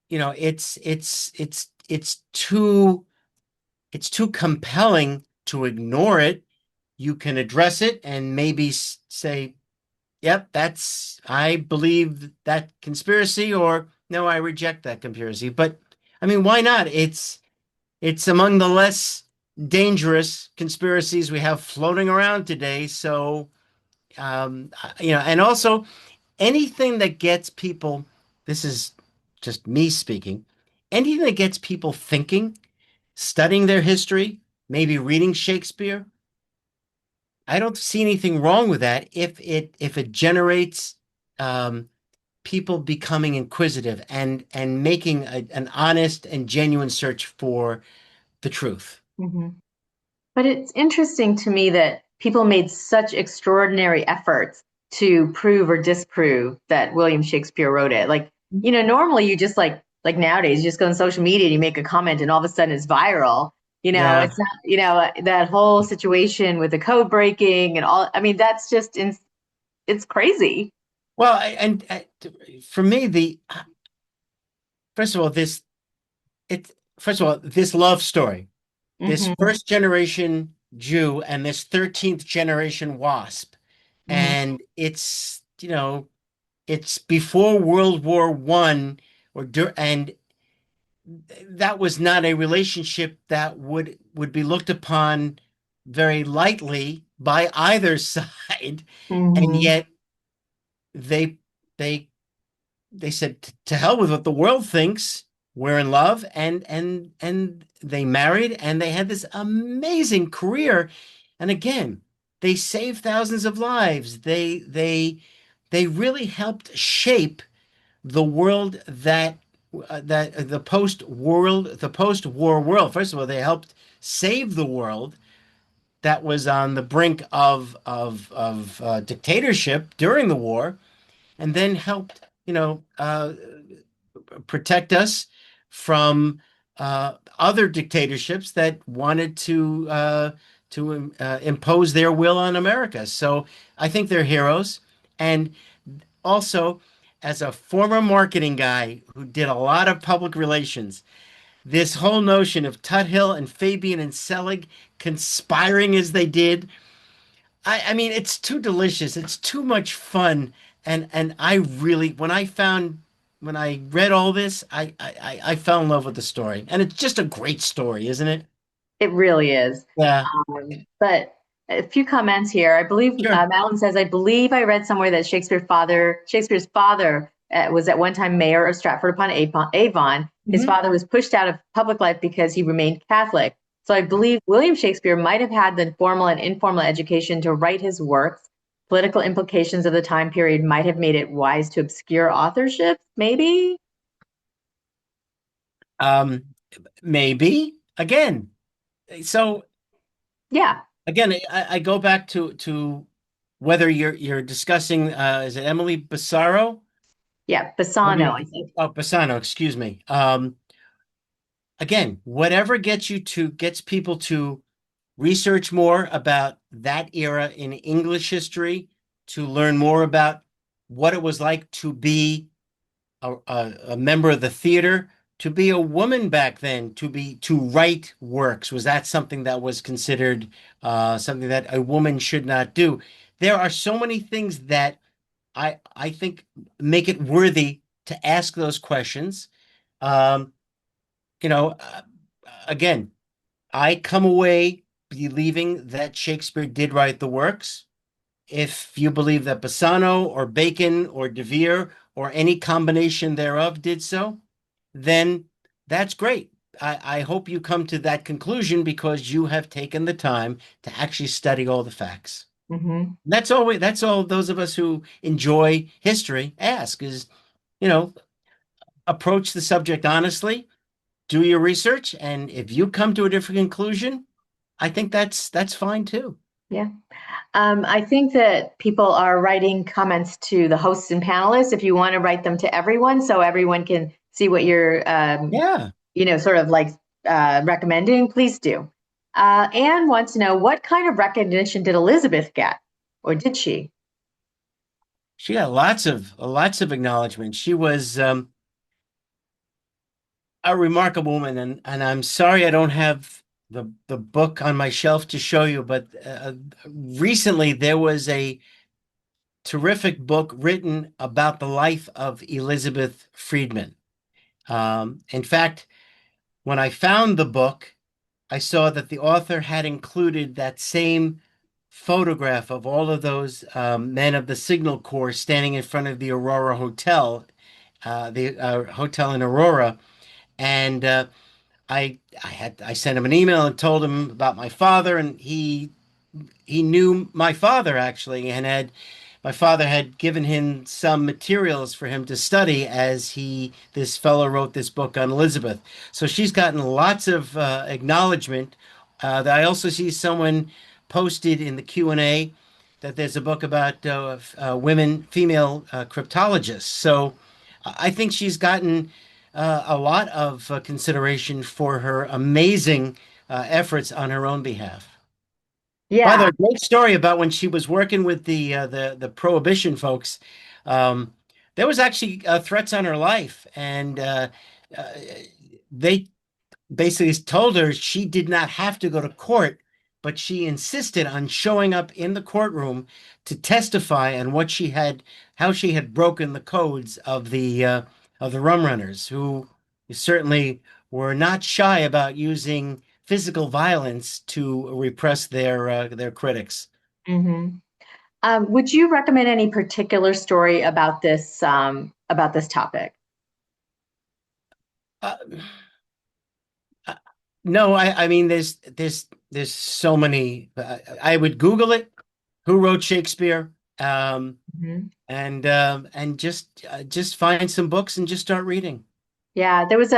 it's too compelling to ignore it. You can address it and maybe say, "Yep, I believe that conspiracy," or "No, I reject that conspiracy." But I mean, why not? It's among the less dangerous conspiracies we have floating around today. So, and also anything that gets people, this is just me speaking, anything that gets people thinking, studying their history, maybe reading Shakespeare, I don't see anything wrong with that if it generates um, people becoming inquisitive and making an honest and genuine search for the truth. Mhm. But it's interesting to me that people made such extraordinary efforts to prove or disprove that William Shakespeare wrote it. Like, normally you just like nowadays, you just go on social media and you make a comment and all of a sudden it's viral. Yeah. It's not, that whole situation with the code breaking and all. I mean, that's just it's crazy. Well, for me, the first of all, it first of all, this love story, this Hmm. first generation Jew and this 13th generation Wasp, Hmm. and it's before World War One, and that was not a relationship that would be looked upon very lightly by either side, and Hmm. yet they they they said to hell with what the world thinks. We're in love, and they married, and they had this amazing career. And again, they saved thousands of lives. They really helped shape the world that the post-war world. First of all, they helped save the world that was on the brink of dictatorship during the war, and then helped protect us from other dictatorships that wanted to impose their will on America. So I think they're heroes. And also, as a former marketing guy who did a lot of public relations, this whole notion of Tuthill and Fabian and Selig conspiring as they did, I mean, it's too delicious. It's too much fun. And I really, when I read all this, I fell in love with the story. And it's just a great story, isn't it? It really is. Yeah, But a few comments here. I believe sure. Madeline says, I believe I read somewhere that Shakespeare's father was at one time mayor of Stratford upon Avon. His Mhm. father was pushed out of public life because he remained Catholic. So I believe William Shakespeare might have had the formal and informal education to write his works. Political implications of the time period might have made it wise to obscure authorship, maybe? Um, Maybe again. So. Yeah. Again, I go back to whether you're discussing is it Emily Bassaro? Yeah. Maybe Bassano, I think. oh Bassano, excuse me. Again, whatever gets people to research more about that era in English history, to learn more about what it was like to be a member of the theater, to be a woman back then, to write works. Was that something that was considered something that a woman should not do? There are so many things that I think make it worthy to ask those questions. Um, you know, again, I come away believing that Shakespeare did write the works. If you believe that Bassano or Bacon or De Vere or any combination thereof did so, then that's great. I hope you come to that conclusion because you have taken the time to actually study all the facts. Hmm. That's all those of us who enjoy history ask is, you know, approach the subject honestly, do your research, and if you come to a different conclusion, I think that's fine too. Yeah. I think that people are writing comments to the hosts and panelists if you want to write them to everyone so everyone can see what you're, Yeah. sort of like recommending, please do. Anne wants to know what kind of recognition did Elizabeth get, or did she? She got lots of acknowledgement. She was a remarkable woman, and I'm sorry I don't have the book on my shelf to show you, but recently there was a terrific book written about the life of Elizabeth Friedman. In fact, when I found the book, I saw that the author had included that same photograph of all of those men of the Signal Corps standing in front of the Aurora Hotel, the hotel in Aurora, and I sent him an email and told him about my father, and he knew my father actually, and had my father had given him some materials for him to study as this fellow wrote this book on Elizabeth. So she's gotten lots of acknowledgement. I also see someone posted in the Q&A that there's a book about female cryptologists. So I think she's gotten a lot of consideration for her amazing efforts on her own behalf. By the Yeah. way, great story about when she was working with the prohibition folks. Um, there was actually threats on her life, and uh, they basically told her she did not have to go to court, but she insisted on showing up in the courtroom to testify on how she had broken the codes of the rum runners, who certainly were not shy about using physical violence to repress their critics. Hmm. Would you recommend any particular story about this topic? Uh, uh, no, I mean, there's so many. I would Google it. Who wrote Shakespeare? Um, Mhm. and just find some books and just start reading. Yeah, there was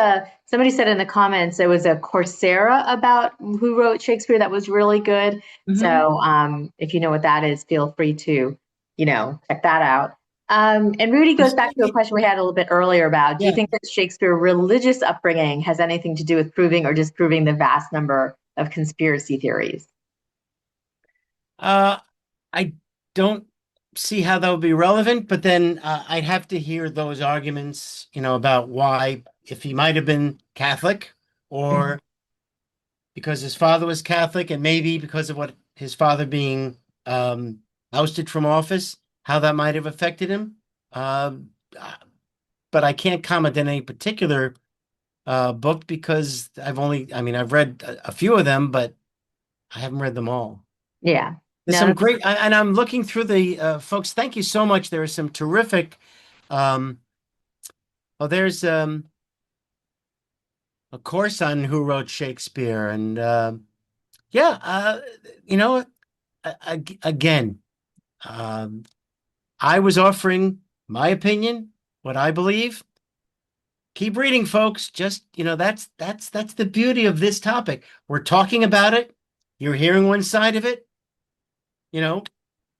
somebody said in the comments there was a Coursera about who wrote Shakespeare that was really good. Hmm. So if you know what that is, feel free to, check that out. And Rudy goes back to a question we had a little bit earlier about, do you Yeah. think that Shakespeare's religious upbringing has anything to do with proving or disproving the vast number of conspiracy theories? Uh, I don't see how that would be relevant, but then I'd have to hear those arguments, about why, if he might have been Catholic, Mhm. or because his father was Catholic, and maybe because of what his father being ousted from office, how that might have affected him. Um, but I can't comment on any particular book because I mean, I've read a few of them, but I haven't read them all. Yeah. There's No. some great, and I'm looking through the folks. Thank you so much. There are some terrific. Um, there's a course on who wrote Shakespeare, and yeah, you know, again, um, I was offering my opinion, what I believe. Keep reading, folks. Just, that's the beauty of this topic. We're talking about it. you're hearing one side of it, you know,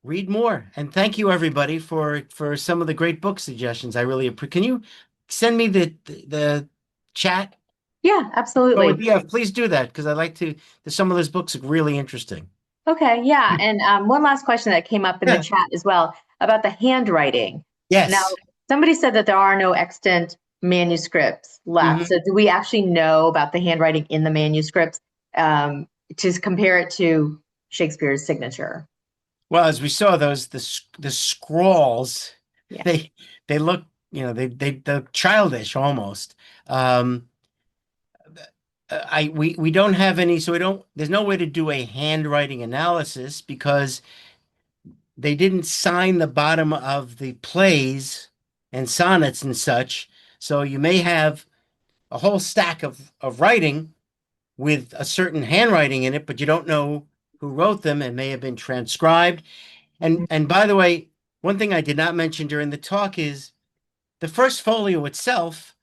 read more. And thank you everybody for some of the great book suggestions. I really appreciate. Can you send me the chat? Yeah, Oh, absolutely. yeah, please do that because I like to. Some of those books are really interesting. Okay, yeah. And one last question that came up in the Yeah. chat as well about the handwriting. Now, Yes. somebody said that there are no extant manuscripts left. So, Hmm. do we actually know about the handwriting in the manuscripts to compare it to Shakespeare's signature? Well, as we saw those the scrawls, Yeah. they they look, they're childish almost. Um, we don't have any, so we don't. There's no way to do a handwriting analysis because they didn't sign the bottom of the plays and sonnets and such. So you may have a whole stack of writing with a certain handwriting in it, but you don't know who wrote them. It may have been transcribed. And by the way, one thing I did not mention during the talk is the first folio itself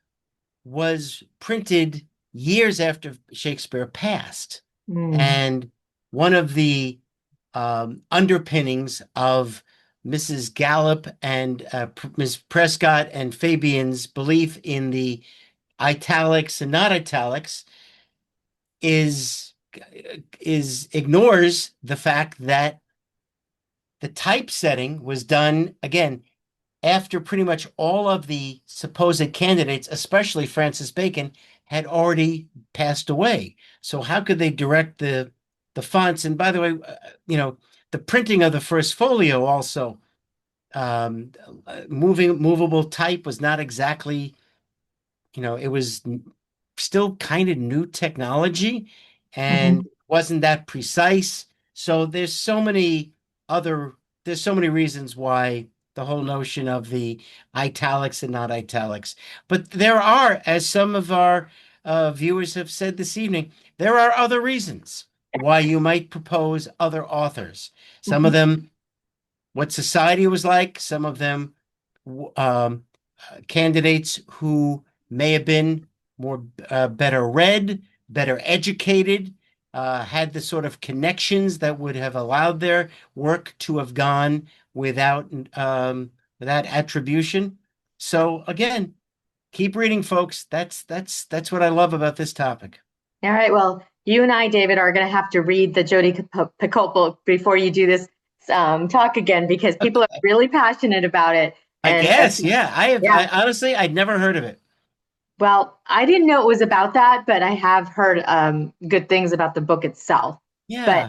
was printed years after Shakespeare passed. Mm-hmm. And one of the underpinnings of Mrs. Gallup and Ms. Prescott and Fabian's belief in the italics and not italics is ignores the fact that the typesetting was done again after pretty much all of the supposed candidates, especially Francis Bacon, had already passed away. So how could they direct the fonts? And by the way, the printing of the first folio also, um, movable type was not exactly, it was still kind of new technology and wasn't that precise. So other, there's so many reasons why the whole notion of the italics and not italics. But there are, as some of our viewers have said this evening, there are other reasons why you might propose other authors. Some of them, what society was like, some of them, candidates who may have been more better read, better educated, had the sort of connections that would have allowed their work to have gone without without attribution. So again, keep reading, folks. That's what I love about this topic. All right. Well, you and I, David, are going to have to read the Jodi Picoult book before you do this talk again because people are really passionate about it. I And guess, yeah. yeah, I honestly, I'd never heard of it. well, I didn't know it was about that, but I have heard good things about the book itself. But Yeah.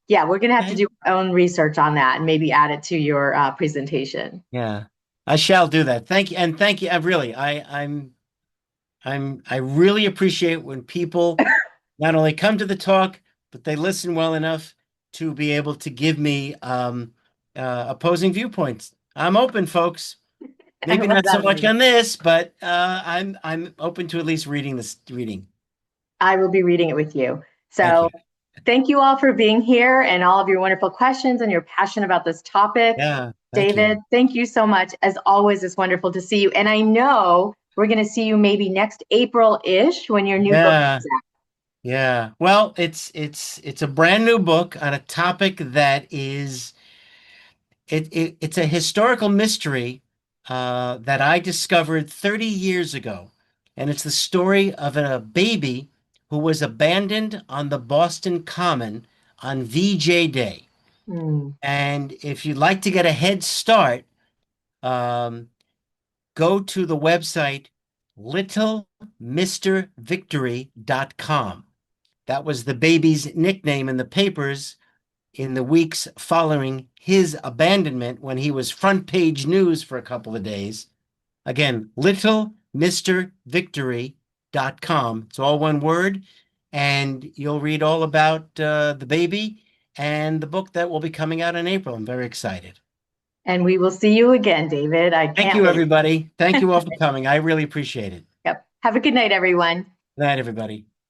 yeah, we're going to have to Okay. do our own research on that and maybe add it to your presentation. Yeah. I shall do that. Thank you. And thank you. I really, I really appreciate when people not only come to the talk, but they listen well enough to be able to give me opposing viewpoints. I'm open, folks. I Maybe love not so that, much Mina. on this, but I'm open to at least reading this reading. I will be reading it with you. Thank you. So thank you all for being here and all of your wonderful questions and your passion about this topic. Yeah, thank David, you. thank you so much. As always, it's wonderful to see you. And I know we're going to see you maybe next April-ish when your new book Yeah, comes out. yeah. Well, it's a brand new book on a topic that is it's a historical mystery that I discovered 30 years ago. And it's the story of a baby who was abandoned on the Boston Common on VJ Day. Hmm. And if you'd like to get a head start, um, go to the website littlemistervictory.com. That was the baby's nickname in the papers in the weeks following his abandonment when he was front page news for a couple of days. Again, littlemistervictory.com. It's all one word. And you'll read all about the baby and the book that will be coming out in April. I'm very excited. And we will see you again, David. I Thank can't you, wait. everybody. Thank you all for coming. I really appreciate it. Yep. Have a good night, everyone. Good night, everybody.